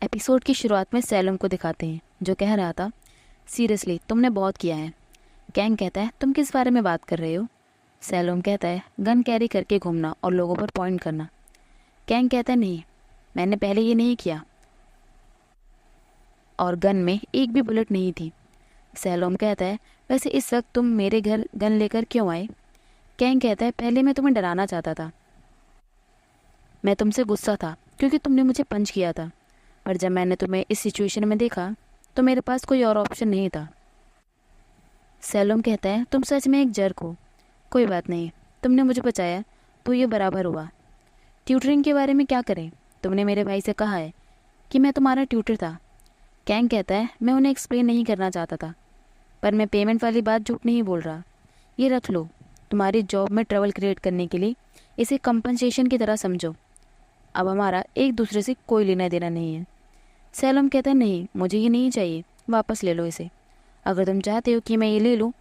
Episode की शुरुआत में सैलम को दिखाते हैं जो कह रहा था, सीरियसली तुमने बहुत किया है। कैंग कहता है, तुम किस बारे में बात कर रहे हो? सैलम कहता है, गन कैरी करके घूमना और लोगों पर पॉइंट करना। कैंग कहता है, नहीं, मैंने पहले ये नहीं किया और गन में एक भी बुलेट नहीं थी। सैलम कहता है, वैसे इस वक्त तुम मेरे घर गन लेकर क्यों आए? कैंग कहता है, पहले मैं तुम्हें डराना चाहता था। मैं तुमसे गुस्सा था क्योंकि तुमने मुझे पंच किया था, पर जब मैंने तुम्हें इस सिचुएशन में देखा तो मेरे पास कोई और ऑप्शन नहीं था। सैलम कहता है, तुम सच में एक जर्क हो। कोई बात नहीं, तुमने मुझे बचाया तो ये बराबर हुआ। ट्यूटरिंग के बारे में क्या करें? तुमने मेरे भाई से कहा है कि मैं तुम्हारा ट्यूटर था। कैंग कहता है, मैं उन्हें एक्सप्लेन नहीं करना चाहता था, पर मैं पेमेंट वाली बात झूठ नहीं बोल रहा। ये रख लो, तुम्हारी जॉब में ट्रबल क्रिएट करने के लिए इसे कंपनसेशन की तरह समझो। अब हमारा एक दूसरे से कोई लेना देना नहीं है। सैलम कहता है, नहीं, मुझे ये नहीं चाहिए, वापस ले लो इसे। अगर तुम चाहते हो कि मैं ये ले लूँ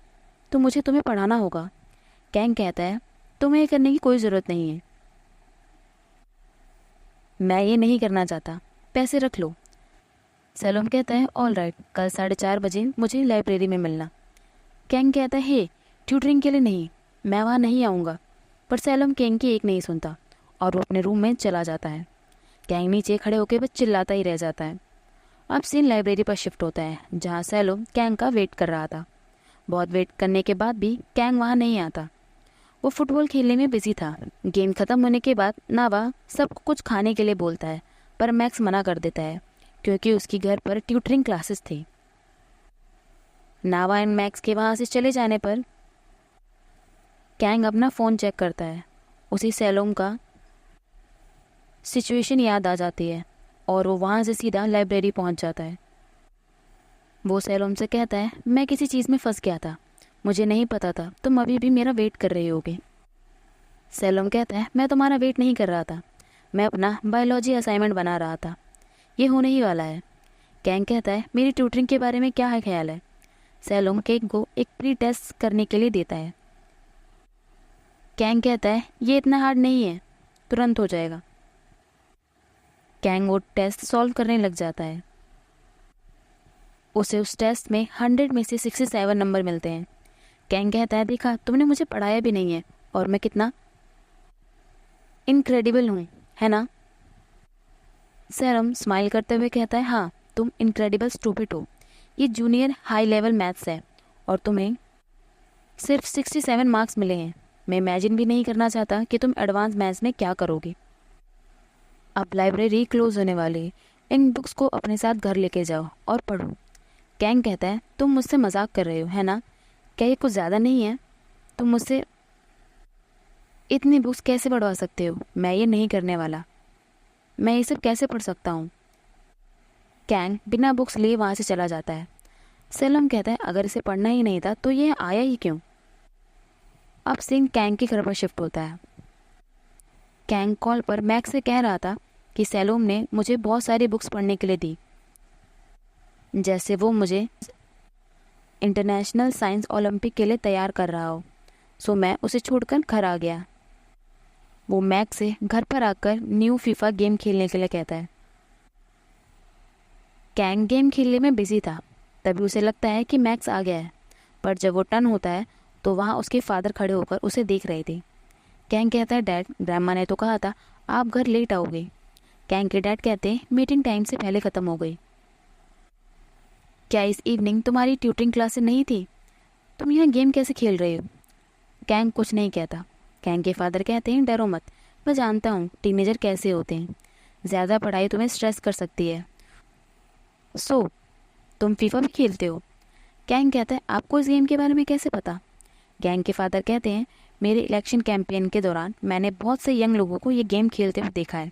तो मुझे तुम्हें पढ़ाना होगा। कैंग कहता है, तुम्हें ये करने की कोई ज़रूरत नहीं है, मैं ये नहीं करना चाहता, पैसे रख लो। सैलम कहता है, ऑल राइट, कल 4:30 बजे मुझे लाइब्रेरी में मिलना। कैंग कहता है, हे, ट्यूटरिंग के लिए नहीं, मैं वहाँ नहीं आऊँगा। पर सैलम कैंग की एक नहीं सुनता और वो अपने रूम में चला जाता है। कैंग नीचे खड़े होकर बस चिल्लाता ही रह जाता है। अब सीन लाइब्रेरी पर शिफ्ट होता है जहाँ सैलम कैंग का वेट कर रहा था। बहुत वेट करने के बाद भी कैंग वहाँ नहीं आता। वो फुटबॉल खेलने में बिजी था। गेम खत्म होने के बाद नावा सबको कुछ खाने के लिए बोलता है, पर मैक्स मना कर देता है क्योंकि उसकी घर पर ट्यूटरिंग क्लासेस थी। नावा एंड मैक्स के वहाँ से चले जाने पर कैंग अपना फ़ोन चेक करता है। उसी सैलम का सिचुएशन याद आ जाती है और वो वहाँ से सीधा लाइब्रेरी पहुँच जाता है। वो सैलम से कहता है, मैं किसी चीज़ में फंस गया था, मुझे नहीं पता था तुम अभी भी मेरा वेट कर रहे होगे। सैलम कहता है, मैं तुम्हारा वेट नहीं कर रहा था, मैं अपना बायोलॉजी असाइनमेंट बना रहा था, ये होने ही वाला है। कैंग कहता है, मेरी ट्यूटरिंग के बारे में क्या है ख्याल है? सैलम केक को एक प्री टेस्ट करने के लिए देता है। कैंग कहता है, ये इतना हार्ड नहीं है, तुरंत हो जाएगा। कैंग वो टेस्ट सॉल्व करने लग जाता है। उसे उस टेस्ट में 100 में से 67 नंबर मिलते हैं। कैंग कहता है, देखा, तुमने मुझे पढ़ाया भी नहीं है और मैं कितना इनक्रेडिबल हूँ, है ना? सैलम स्माइल करते हुए कहता है, हाँ, तुम इनक्रेडिबल स्टूपिड हो। ये जूनियर हाई लेवल मैथ्स है और तुम्हें सिर्फ 67 मार्क्स मिले हैं। मैं इमेजिन भी नहीं करना चाहता कि तुम एडवांस मैथ्स में क्या करोगे। अब लाइब्रेरी क्लोज होने वाली है, इन बुक्स को अपने साथ घर लेके जाओ और पढ़ो। कैंग कहता है, तुम मुझसे मजाक कर रहे हो, है ना? क्या ये कुछ ज़्यादा नहीं है? तुम मुझसे इतनी बुक्स कैसे पढ़वा सकते हो? मैं ये नहीं करने वाला, मैं ये सब कैसे पढ़ सकता हूँ? कैंग बिना बुक्स लिए वहाँ से चला जाता है। सैलम कहता है, अगर इसे पढ़ना ही नहीं था तो ये आया ही क्यों? अब सीन कैंग के घर पर शिफ्ट होता है। कैंग कॉल पर मैक्स से कह रहा था कि सैलम ने मुझे बहुत सारी बुक्स पढ़ने के लिए दी, जैसे वो मुझे इंटरनेशनल साइंस ओलंपिक के लिए तैयार कर रहा हो। सो मैं उसे छोड़कर घर आ गया। वो मैक्स से घर पर आकर न्यू फीफा गेम खेलने के लिए कहता है। कैंग गेम खेलने में बिजी था, तभी उसे लगता है कि मैक्स आ गया है, पर जब वो टर्न होता है तो वहाँ उसके फादर खड़े होकर उसे देख रहे थे। कैंग कहता है, डैड, ग्रैंडमा ने तो कहा था आप घर लेट आओगे। कैंग के डैड कहते हैं, मीटिंग टाइम से पहले ख़त्म हो गई। क्या इस इवनिंग तुम्हारी ट्यूटरिंग क्लासेस नहीं थी? तुम यहाँ गेम कैसे खेल रहे हो? कैंग कुछ नहीं कहता। कैंग के फादर कहते हैं, डरो मत, मैं जानता हूँ टीनेजर कैसे होते हैं, ज़्यादा पढ़ाई तुम्हें स्ट्रेस कर सकती है। सो तुम फीफा भी खेलते हो? कैंग कहता है, आपको इस गेम के बारे में कैसे पता? कैंग के फादर कहते हैं, मेरे इलेक्शन कैंपेन के दौरान मैंने बहुत से यंग लोगों को ये गेम खेलते हुए देखा है।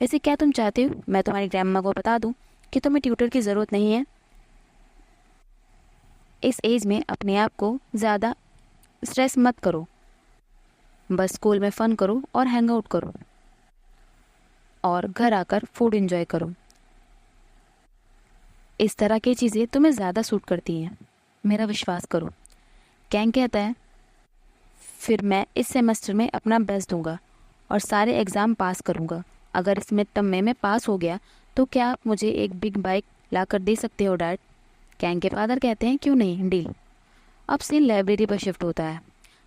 वैसे क्या तुम चाहते हो मैं तुम्हारी ग्रैंडमा को बता दूँ कि तुम्हें ट्यूटर की ज़रूरत नहीं है? इस एज में अपने आप को ज़्यादा स्ट्रेस मत करो, बस स्कूल में फ़न करो और हैंग आउट करो और घर आकर फूड एंजॉय करो। इस तरह की चीज़ें तुम्हें ज़्यादा सूट करती हैं, मेरा विश्वास करो। कैंग कहता है, फिर मैं इस सेमेस्टर में अपना बेस्ट दूंगा और सारे एग्ज़ाम पास करूंगा। अगर इस मिड टर्म में मैं पास हो गया तो क्या आप मुझे एक बिग बाइक ला कर दे सकते हो डैड? कैंग के फादर कहते हैं क्यों नहीं, डील। अब सीन लाइब्रेरी पर शिफ्ट होता है।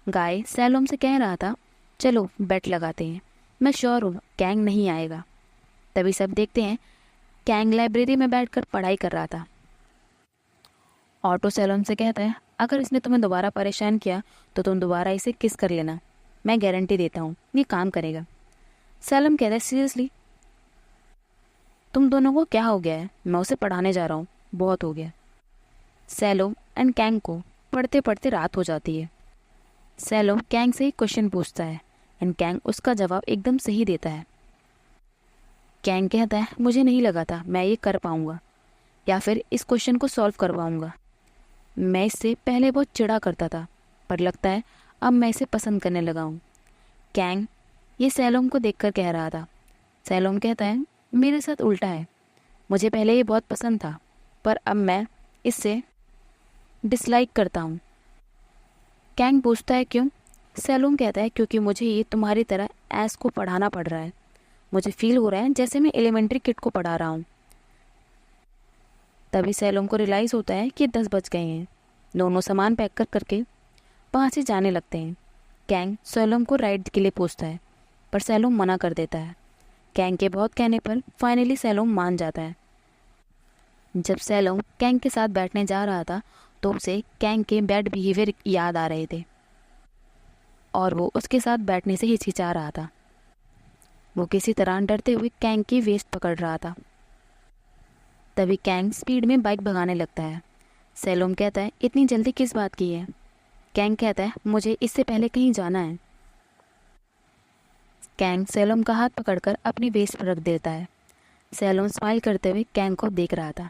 गाय सैलोम से कह रहा था चलो बेट लगाते हैं, मैं श्योर हूँ कैंग नहीं आएगा। तभी सब देखते हैं कैंग लाइब्रेरी में बैठकर पढ़ाई कर रहा था। ऑटो सैलोम से कहता है अगर इसने तुम्हें दोबारा परेशान किया तो तुम दोबारा इसे किस कर लेना, मैं गारंटी देता हूँ ये काम करेगा। सैलोम कहता है सीरियसली? तुम दोनों को क्या हो गया है? मैं उसे पढ़ाने जा रहा हूँ, बहुत हो गया। सैलोम एंड कैंग को पढ़ते पढ़ते रात हो जाती है। सैलोम कैंग से एक क्वेश्चन पूछता है एंड कैंग उसका जवाब एकदम सही देता है। कैंग कहता है मुझे नहीं लगा था मैं ये कर पाऊंगा या फिर इस क्वेश्चन को सॉल्व कर पाऊंगा। मैं इससे पहले बहुत चिढ़ा करता था पर लगता है अब मैं इसे पसंद करने लगा हूँ। कैंग ये सैलोम को देखकर कह रहा था। सैलोम कहता है मेरे साथ उल्टा है, मुझे पहले ये बहुत पसंद था पर अब मैं इससे डिसलाइक करता हूँ। कैंग पूछता है क्यों? सैलोम कहता है क्योंकि मुझे ये तुम्हारी तरह एस को पढ़ाना पड़ रहा है, मुझे फील हो रहा है जैसे मैं एलिमेंट्री किड को पढ़ा रहा हूँ। तभी सैलोम को रियलाइज़ होता है कि 10 बज गए हैं। दोनों सामान पैक कर करके वहाँ से जाने लगते हैं। कैंग सैलोम को राइड के लिए पूछता है पर सैलोम मना कर देता है। कैंग के बहुत कहने पर फाइनली सैलोम मान जाता है। जब सैलोम कैंग के साथ बैठने जा रहा था तो उसे कैंग के बैड बिहेवियर याद आ रहे थे और वो उसके साथ बैठने से हिचकिचा रहा था। वो किसी तरह डरते हुए कैंग की वेस्ट पकड़ रहा था। तभी कैंग स्पीड में बाइक भगाने लगता है। सैलोम कहता है इतनी जल्दी किस बात की है? कैंग कहता है मुझे इससे पहले कहीं जाना है। कैंग सैलोम का हाथ पकड़कर अपनी वेस्ट पर रख देता है। सैलोम स्माइल करते हुए कैंग को देख रहा था।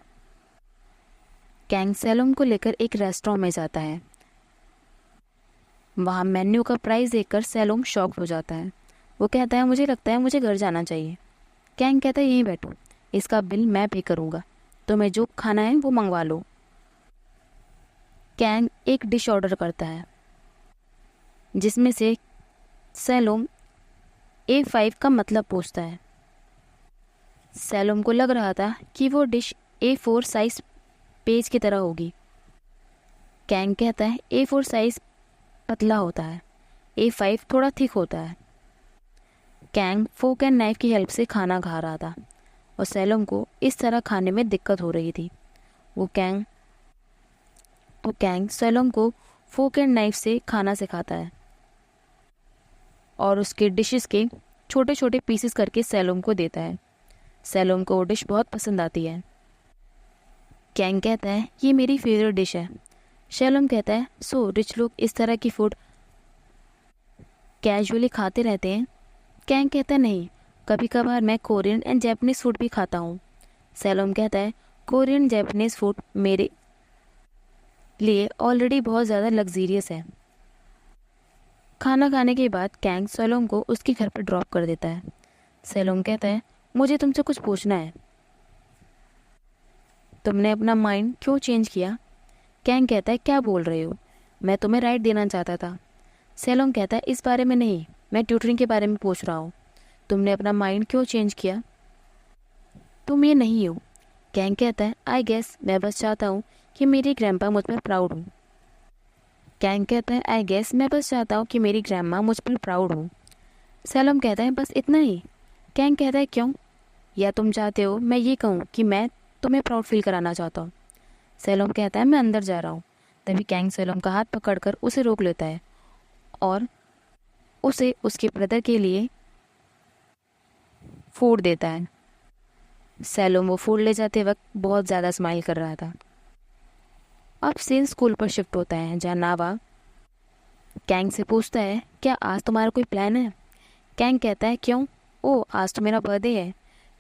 कैंग सैलोम को लेकर एक रेस्टोरेंट में जाता है। वहाँ मेन्यू का प्राइस देखकर सैलोम शॉक्ड हो जाता है। वो कहता है मुझे लगता है मुझे घर जाना चाहिए। कैंग कहता है यहीं बैठो, इसका बिल मैं पे करूँगा, तुम्हें जो खाना है वो मंगवा लो। कैंग एक डिश ऑर्डर करता है जिसमें से सैलोम A5 का मतलब पूछता है। सैलोम को लग रहा था कि वो डिश A4 साइज पेज की तरह होगी। कैंग कहता है A4 साइज पतला होता है, A5 थोड़ा थिक होता है। कैंग फोक एंड नाइफ की हेल्प से खाना खा रहा था और सैलोम को इस तरह खाने में दिक्कत हो रही थी। वो कैंग सैलोम को फोक एंड नाइफ से खाना सिखाता है और उसके डिशेस के छोटे छोटे पीसेस करके सैलोम को देता है। सैलोम को वो डिश बहुत पसंद आती है। कैंग कहता है ये मेरी फेवरेट डिश है। सैलोम कहता है सो रिच लोग इस तरह की फूड कैजुअली खाते रहते हैं? कैंग कहता है नहीं, कभी कभार मैं कोरियन एंड जापानीज़ फूड भी खाता हूँ। सैलोम कहता है कोरियन जापानीज़ फूड मेरे लिए ऑलरेडी बहुत ज़्यादा लग्जीरियस है। खाना खाने के बाद कैंग सैलोम को उसके घर पर ड्रॉप कर देता है। सैलोम कहता है मुझे तुमसे कुछ पूछना है, तुमने अपना माइंड क्यों चेंज किया? कैंग कहता है क्या बोल रहे हो, मैं तुम्हें राइड देना चाहता था। सैलोम कहता है इस बारे में नहीं, मैं ट्यूटरिंग के बारे में पूछ रहा हूँ, तुमने अपना माइंड क्यों चेंज किया? तुम ये नहीं हो। कैंग कहता है आई गेस मैं बस चाहता हूँ कि मेरी ग्रैंपा मुझ पर प्राउड हो। कैंग कहता है आई गेस मैं बस चाहता हूँ कि मेरी ग्रैंमा मुझ पर प्राउड हो। सैलोम कहता है बस इतना ही। कैंग कहता है क्यों? या तुम चाहते हो मैं ये कहूँ कि मैं तुम्हें प्राउड फील कराना चाहता हूँ? सैलोम कहता है मैं अंदर जा रहा हूँ। तभी कैंग सैलोम का हाथ पकड़कर उसे रोक लेता है और उसे उसके ब्रदर के लिए फूड देता है। सैलोम वो फूड ले जाते वक्त बहुत ज़्यादा स्माइल कर रहा था। अब सीन स्कूल पर शिफ्ट होता है जहाँ नावा कैंग से पूछता है क्या आज तुम्हारा कोई प्लान है? कैंग कहता है क्यों? ओह आज तो मेरा बर्थडे है,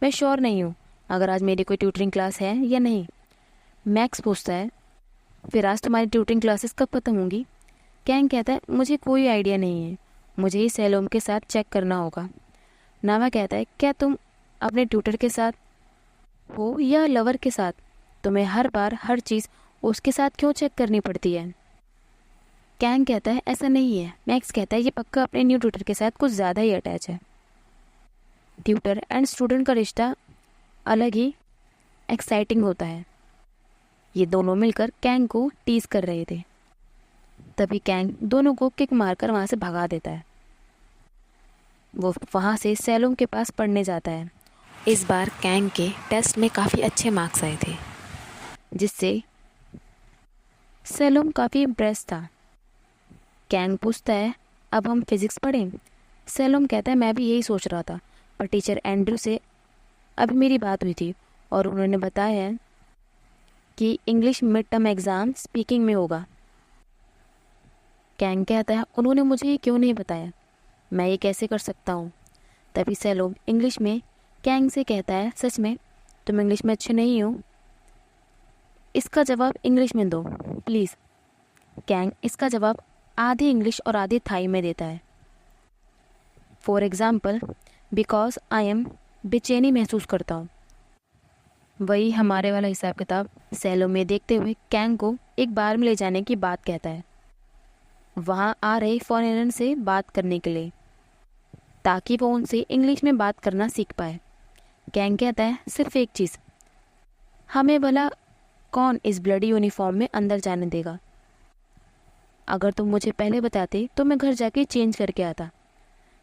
मैं श्योर नहीं हूँ अगर आज मेरी कोई ट्यूटरिंग क्लास है या नहीं। मैक्स पूछता है फिर आज तुम्हारी ट्यूटरिंग क्लासेस कब खत्म होंगी? कैंग कहता है मुझे कोई आइडिया नहीं है, मुझे ही सैलोम के साथ चेक करना होगा। नावा कहता है क्या तुम अपने ट्यूटर के साथ हो या लवर के साथ? तुम्हें हर बार हर चीज़ उसके साथ क्यों चेक करनी पड़ती है? कैंग कहता है ऐसा नहीं है। मैक्स कहता है ये पक्का अपने न्यू ट्यूटर के साथ कुछ ज़्यादा ही अटैच है। ट्यूटर एंड स्टूडेंट का रिश्ता अलग ही एक्साइटिंग होता है। ये दोनों मिलकर कैंग को टीज कर रहे थे। तभी कैंग दोनों को किक मारकर वहाँ से भगा देता है। वो वहाँ से सैलोम के पास पढ़ने जाता है। इस बार कैंग के टेस्ट में काफ़ी अच्छे मार्क्स आए थे, जिससे सैलोम काफ़ी इम्प्रेस था। कैंग पूछता है, अब हम फिज़िक्स पढ़ें? सैलोम कहता है, मैं भी यही सोच रहा था, पर टीचर एंड्रू से अभी मेरी बात हुई थी और उन्होंने बताया है कि English mid term exam speaking में होगा। कैंग कहता है, उन्होंने मुझे ये क्यों नहीं बताया, मैं ये कैसे कर सकता हूँ? तभी सैलोम इंग्लिश में कैंग से कहता है, सच में तुम इंग्लिश में अच्छे नहीं हो? इसका जवाब इंग्लिश में दो प्लीज़। कैंग इसका जवाब आधी इंग्लिश और आधी थाई में देता है। For example, because I am बेचैनी महसूस करता हूँ। वही हमारे वाला हिसाब किताब सैलोम में देखते हुए कैंग को एक बार में ले जाने की बात कहता है, वहाँ आ रहे फॉरेनर से बात करने के लिए, ताकि वो उनसे इंग्लिश में बात करना सीख पाए। कैंग कहता है, सिर्फ एक चीज़, हमें भला कौन इस ब्लडी यूनिफॉर्म में अंदर जाने देगा? अगर तुम मुझे पहले बताते तो मैं घर जाके चेंज करके आता।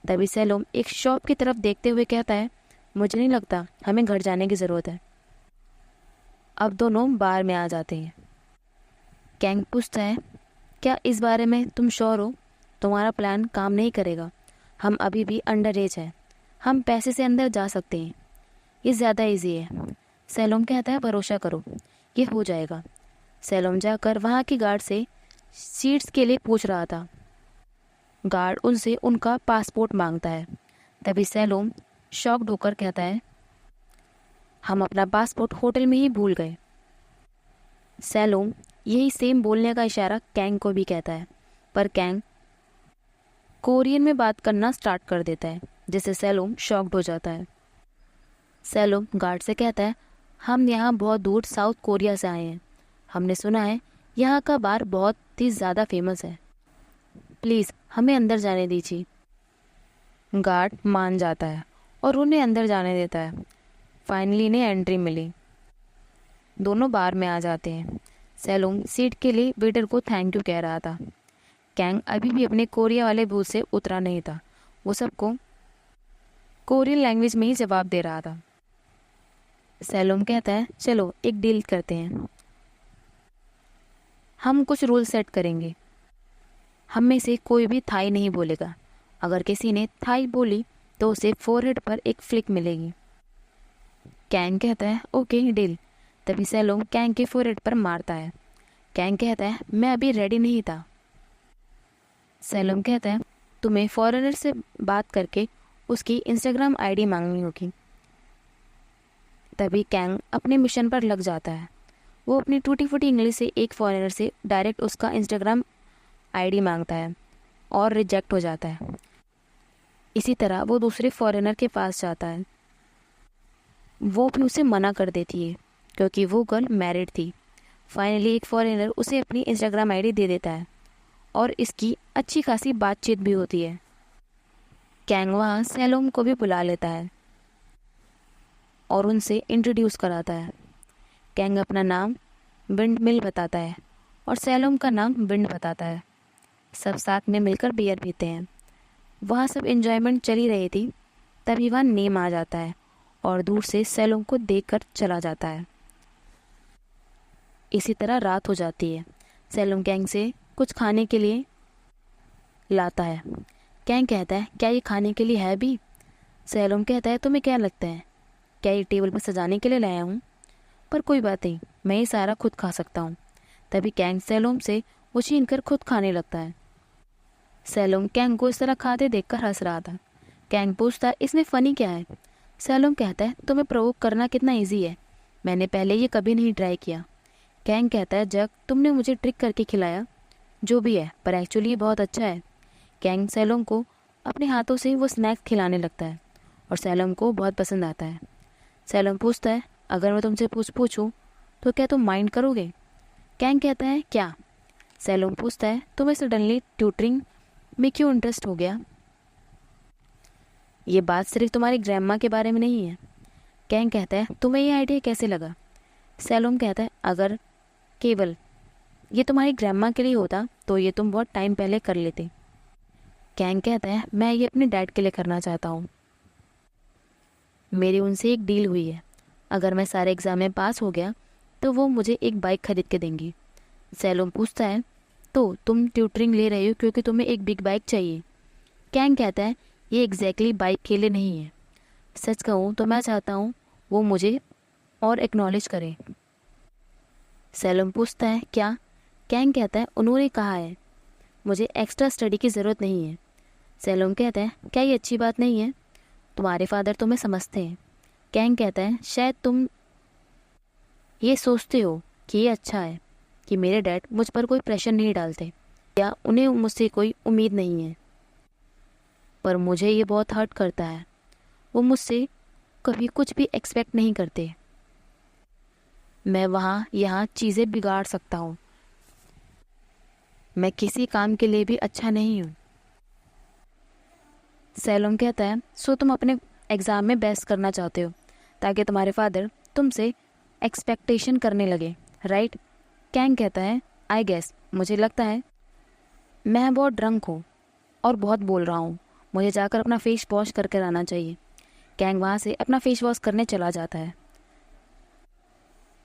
तभी सैलोम एक शॉप की तरफ देखते हुए कहता है, मुझे नहीं लगता हमें घर जाने की ज़रूरत है। अब दोनों बार में आ जाते हैं। कैंग पूछता है, क्या इस बारे में तुम श्योर हो? तुम्हारा प्लान काम नहीं करेगा, हम अभी भी अंडर एज है, हम पैसे से अंदर जा सकते हैं, ये ज़्यादा इजी है। सैलोम कहता है, भरोसा करो, ये हो जाएगा। सैलोम जाकर वहाँ की गार्ड से सीट्स के लिए पूछ रहा था। गार्ड उनसे उनका पासपोर्ट मांगता है। तभी सैलोम शॉक्ड होकर कहता है, हम अपना पासपोर्ट होटल में ही भूल गए। सैलोम यही सेम बोलने का इशारा कैंग को भी कहता है, पर कैंग कोरियन में बात करना स्टार्ट कर देता है, जिससे सैलोम शॉक्ड हो जाता है। सैलोम गार्ड से कहता है, हम यहाँ बहुत दूर साउथ कोरिया से आए हैं, हमने सुना है यहाँ का बार बहुत ही ज़्यादा फेमस है, प्लीज़ हमें अंदर जाने दीजिए। गार्ड मान जाता है और उन्हें अंदर जाने देता है। फाइनली इन्हें एंट्री मिली। दोनों बार में आ जाते हैं। सैलोम सीट के लिए वेटर को थैंक यू कह रहा था। कैंग अभी भी अपने कोरिया वाले भूत से उतरा नहीं था, वो सबको कोरियन लैंग्वेज में ही जवाब दे रहा था। सैलोम कहता है, चलो एक डील करते हैं, हम कुछ रूल सेट करेंगे, हम में से कोई भी थाई नहीं बोलेगा, अगर किसी ने थाई बोली तो उसे फोरहेड पर एक फ्लिक मिलेगी। कैंग कहता है, ओके डील। तभी सैलोम कैंग के फोरहेड पर मारता है। कैंग कहता है, मैं अभी रेडी नहीं था। सैलोम कहता है, तुम्हें फॉरेनर से बात करके उसकी इंस्टाग्राम आईडी मांगनी होगी। तभी कैंग अपने मिशन पर लग जाता है। वो अपनी टूटी फूटी इंग्लिश से एक फॉरेनर से डायरेक्ट उसका इंस्टाग्राम आईडी मांगता है और रिजेक्ट हो जाता है। इसी तरह वो दूसरे फॉरेनर के पास जाता है, वो भी उसे मना कर देती है क्योंकि वो गर्ल मैरिड थी। फाइनली एक फॉरेनर उसे अपनी इंस्टाग्राम आईडी दे देता है और इसकी अच्छी खासी बातचीत भी होती है। कैंग वहाँ सैलोम को भी बुला लेता है और उनसे इंट्रोड्यूस कराता है। कैंग अपना नाम विंड मिल बताता है और सैलोम का नाम विंड बताता है। सब साथ में मिलकर बियर पीते हैं। वहाँ सब एंजॉयमेंट चली रही थी, तभी वहाँ नेम आ जाता है और दूर से सैलोम को देखकर चला जाता है। इसी तरह रात हो जाती है। सैलोम कैंग से कुछ खाने के लिए लाता है। कैंग कहता है, क्या ये खाने के लिए है भी? सैलोम कहता है, तुम्हें क्या लगता है, क्या ये टेबल पर सजाने के लिए लाया हूँ? पर कोई बात नहीं, मैं ये सारा खुद खा सकता हूँ। तभी कैंग सैलोम से वो छीन कर खुद खाने लगता है। सैलोम कैंग को इस तरह खाते देखकर हंस रहा था। कैंग पूछता, इसमें फ़नी क्या है? सैलोम कहता है, तुम्हें प्रोवोक करना कितना ईजी है, मैंने पहले ये कभी नहीं ट्राई किया। कैंग कहता है, जग तुमने मुझे ट्रिक करके खिलाया, जो भी है, पर एक्चुअली ये बहुत अच्छा है। कैंग सैलोम को अपने हाथों से वो स्नैक्स खिलाने लगता है और सैलोम को बहुत पसंद आता है। सैलोम पूछता है, अगर मैं तुमसे पूछूं तो क्या तुम माइंड करोगे? कैंग कहता है, क्या? सैलोम पूछता है, तुम्हें सडनली ट्यूटरिंग में क्यों इंटरेस्ट हो गया? ये बात सिर्फ तुम्हारी ग्रैंडमा के बारे में नहीं है। कैंग कहता है तुम्हें ये आइडिया कैसे लगा? सैलोम कहता है अगर केवल ये तुम्हारी ग्रैंडमा के लिए होता तो ये तुम बहुत टाइम पहले कर लेते। कैंग कहता है मैं ये अपने डैड के लिए करना चाहता हूँ। मेरी उनसे एक डील हुई है, अगर मैं सारे एग्ज़ाम में पास हो गया तो वो मुझे एक बाइक खरीद के देंगी। सैलोम पूछता है तो तुम ट्यूटरिंग ले रहे हो क्योंकि तुम्हें एक बिग बाइक चाहिए? कैंग कहता है ये एग्जैक्टली बाइक के लिए नहीं है, सच कहूँ तो मैं चाहता हूँ वो मुझे और एक्नॉलेज करे। सैलोम पूछता है क्या? कैंग कहता है उन्होंने कहा है मुझे एक्स्ट्रा स्टडी की ज़रूरत नहीं है। सैलोम कहता है क्या ये अच्छी बात नहीं है? तुम्हारे फादर तुम्हें समझते हैं। कैंग कहता है शायद तुम ये सोचते हो कि ये अच्छा है कि मेरे डैड मुझ पर कोई प्रेशर नहीं डालते या उन्हें मुझसे कोई उम्मीद नहीं है, पर मुझे ये बहुत हर्ट करता है। वो मुझसे कभी कुछ भी एक्सपेक्ट नहीं करते। मैं वहाँ यहाँ चीज़ें बिगाड़ सकता हूँ। मैं किसी काम के लिए भी अच्छा नहीं हूँ। सैलोम कहता है सो तुम अपने एग्ज़ाम में बेस्ट करना चाहते हो ताकि तुम्हारे फादर तुमसे एक्सपेक्टेशन करने लगे, राइट? कैंग कहता है आई गेस, मुझे लगता है मैं बहुत ड्रंक हूँ और बहुत बोल रहा हूँ, मुझे जाकर अपना फेस वॉश करके आना चाहिए। कैंग वहाँ से अपना फेस वॉश करने चला जाता है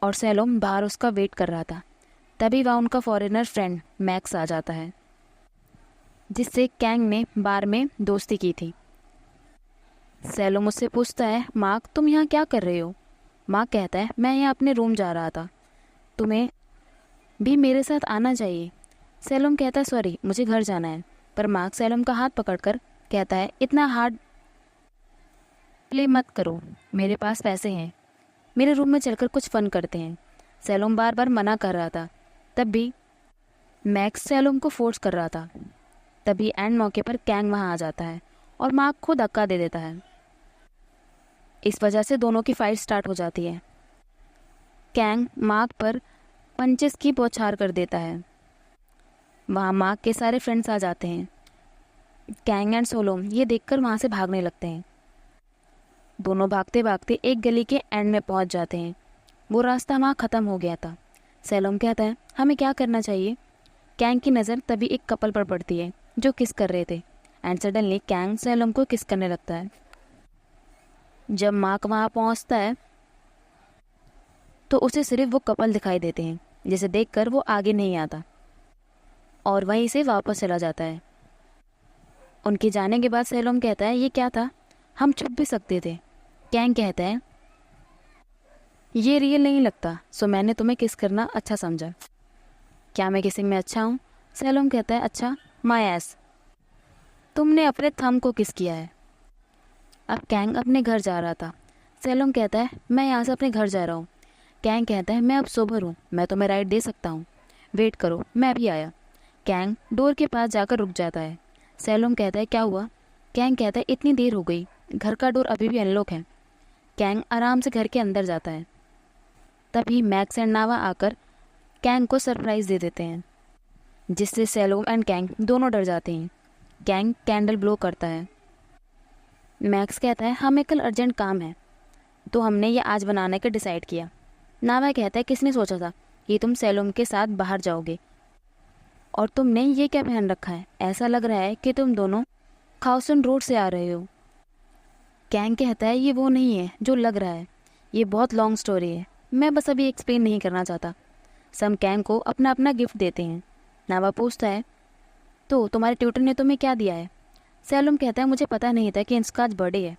और सैलोम बाहर उसका वेट कर रहा था। तभी वहाँ उनका फॉरेनर फ्रेंड मैक्स आ जाता है जिससे कैंग ने बार में दोस्ती की थी। सैलोम उससे पूछता है मार्क तुम यहाँ क्या कर रहे हो? मार्क कहता है मैं यहाँ अपने रूम जा रहा था, तुम्हें भी मेरे साथ आना चाहिए। सैलोम कहता है सॉरी मुझे घर जाना है, पर मार्क सैलोम का हाथ पकड़कर कहता है इतना हार्ड प्ले मत करो, मेरे पास पैसे हैं, मेरे रूम में चलकर कुछ फ़न करते हैं। सैलोम बार बार मना कर रहा था, तब भी मैक्स सैलोम को फोर्स कर रहा था। तभी एंड मौके पर कैंग वहाँ आ जाता है और मार्क को धक्का दे देता है। इस वजह से दोनों की फाइट स्टार्ट हो जाती है। कैंग मार्क पर पंचेस की बौछार कर देता है। वहाँ मार्क के सारे फ्रेंड्स आ जाते हैं। कैंग एंड सैलोम ये देखकर वहाँ से भागने लगते हैं। दोनों भागते भागते एक गली के एंड में पहुँच जाते हैं। वो रास्ता वहाँ ख़त्म हो गया था। सैलोम कहता है हमें क्या करना चाहिए? कैंग की नज़र तभी एक कपल पर पड़ती है जो किस कर रहे थे एंड सडनली कैंग सैलोम को किस करने लगता है। जब मार्क वहाँ पहुँचता है तो उसे सिर्फ वो कपल दिखाई देते हैं, जिसे देखकर वो आगे नहीं आता और वहीं से वापस चला जाता है। उनके जाने के बाद सैलोम कहता है ये क्या था, हम छुप भी सकते थे। कैंग कहता है ये रियल नहीं लगता, सो मैंने तुम्हें किस करना अच्छा समझा। क्या मैं किसिंग में अच्छा हूँ? सैलोम कहता है अच्छा, माय एस, तुमने अपने थंब को किस किया है। अब कैंग अपने घर जा रहा था। सैलोम कहता है मैं यहाँ से अपने घर जा रहा हूँ। कैंग कहता है मैं अब सोबर हूँ, मैं तुम्हें राइड दे सकता हूँ, वेट करो मैं भी आया। कैंग डोर के पास जाकर रुक जाता है। सैलोम कहता है क्या हुआ? कैंग कहता है इतनी देर हो गई, घर का डोर अभी भी अनलॉक है। कैंग आराम से घर के अंदर जाता है। तभी मैक्स एंड नावा आकर कैंग को सरप्राइज़ दे देते हैं, जिससे सैलोम एंड कैंग दोनों डर जाते हैं। कैंग कैंडल ब्लो करता है। मैक्स कहता है हमें कल अर्जेंट काम है तो हमने ये आज बनाने का डिसाइड किया। नावा कहता है किसने सोचा था कि तुम सैलोम के साथ बाहर जाओगे और तुमने ये क्या पहन रखा है, ऐसा लग रहा है कि तुम दोनों खाउसन रोड से आ रहे हो। कैंग कहता है ये वो नहीं है जो लग रहा है, ये बहुत लॉन्ग स्टोरी है, मैं बस अभी एक्सप्लेन नहीं करना चाहता। सब कैंग को अपना अपना गिफ्ट देते हैं। नावा पूछता है तो तुम्हारे ट्यूटर ने तुम्हें क्या दिया है? सैलोम कहता है मुझे पता नहीं था कि इसका आज बर्थडे है,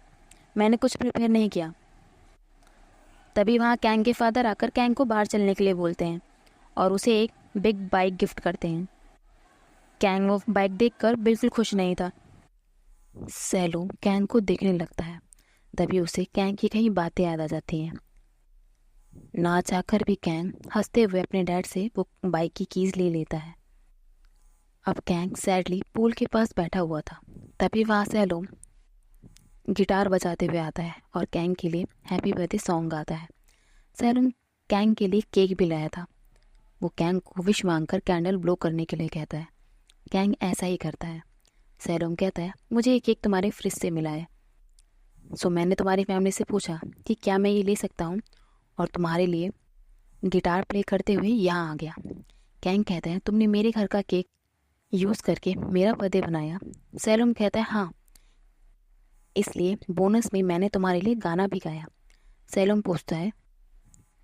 मैंने कुछ प्रिपेयर नहीं किया। तभी वहाँ कैंग के फादर आकर कैंग को बाहर चलने के लिए बोलते हैं और उसे एक बिग बाइक गिफ्ट करते हैं। कैंग वो बाइक देखकर बिल्कुल खुश नहीं था। सैलोम कैंग को देखने लगता है। तभी उसे कैंग की कई बातें याद आ जाती हैं। ना चाहकर भी कैंग हंसते हुए अपने डैड से वो बाइक की कीज़ ले लेता है। अब कैंग सैडली पूल के पास बैठा हुआ था। तभी वहाँ सैलोम गिटार बजाते हुए आता है और कैंग के लिए हैप्पी बर्थडे सॉन्ग गाता है। सैलोम कैंग के लिए केक भी लाया था। वो कैंग को विश मांगकर कैंडल ब्लो करने के लिए कहता है। कैंग ऐसा ही करता है। सैलोम कहता है मुझे ये केक तुम्हारे फ्रिज से मिला है। सो मैंने तुम्हारी फैमिली से पूछा कि क्या मैं ये ले सकता हूँ, और तुम्हारे लिए गिटार प्ले करते हुए यहाँ आ गया। कैंग कहता है तुमने मेरे घर का केक यूज़ करके मेरा बर्थडे बनाया। सैलोम कहता है हाँ, इसलिए बोनस में मैंने तुम्हारे लिए गाना भी गाया। सैलोम पूछता है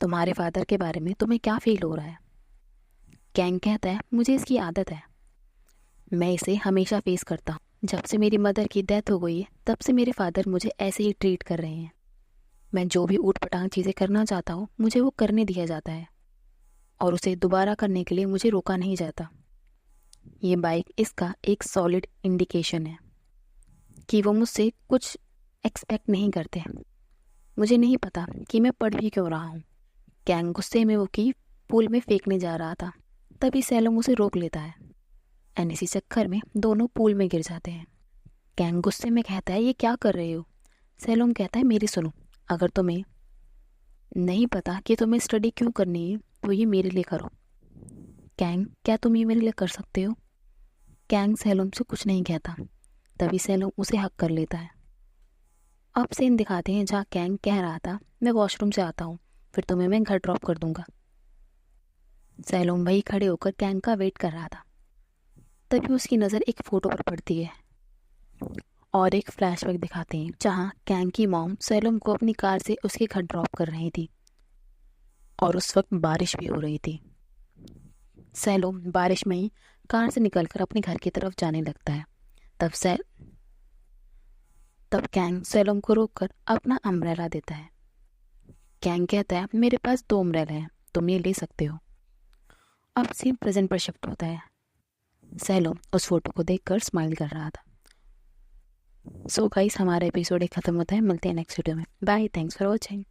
तुम्हारे फादर के बारे में तुम्हें क्या फील हो रहा है। कैंग कहता है मुझे इसकी आदत है, मैं इसे हमेशा फेस करता हूँ। जब से मेरी मदर की डेथ हो गई है तब से मेरे फादर मुझे ऐसे ही ट्रीट कर रहे हैं। मैं जो भी ऊट पटांग चीज़ें करना चाहता हूँ मुझे वो करने दिया जाता है, और उसे दोबारा करने के लिए मुझे रोका नहीं जाता। ये बाइक इसका एक सॉलिड इंडिकेशन है कि वो मुझसे कुछ एक्सपेक्ट नहीं करते। मुझे नहीं पता कि मैं पढ़ भी क्यों रहा हूँ। कैंग गुस्से में वो की पूल में फेंकने जा रहा था, तभी सैलोम उसे रोक लेता है। एंड इसी चक्कर में दोनों पूल में गिर जाते हैं। कैंग गुस्से में कहता है ये क्या कर रहे हो। सैलोम कहता है मेरी सुनो, अगर तुम्हें नहीं पता कि तुम्हें स्टडी क्यों करनी है तो ये मेरे लिए करो। कैंग क्या तुम ये मेरे लिए कर सकते हो। कैंग सैलोम से कुछ नहीं कहता, तभी सैलोम उसे हक कर लेता है। अब सीन दिखाते हैं जहाँ कैंग कह रहा था मैं वॉशरूम से आता हूँ, फिर तुम्हें मैं घर ड्रॉप कर दूंगा। सैलोम वही खड़े होकर कैंग का वेट कर रहा था, तभी उसकी नज़र एक फ़ोटो पर पड़ती है और एक फ्लैशबैक दिखाते हैं जहाँ कैंग की मॉम सैलोम को अपनी कार से उसके घर ड्रॉप कर रही थी, और उस वक्त बारिश भी हो रही थी। सैलोम बारिश में ही कार से निकलकर अपने घर की तरफ जाने लगता है। तब कैंग सैलोम को रोककर अपना अम्ब्रेला देता है। कैंग कहता है मेरे पास 2 अम्ब्रेला हैं, तुम ये ले सकते हो। अब सीन प्रेजेंट पर शिफ्ट होता है। सैलोम उस फोटो को देखकर स्माइल कर रहा था। सो गाइस हमारा एपिसोड खत्म होता है, मिलते हैं नेक्स्ट वीडियो में। Bye, thanks for watching.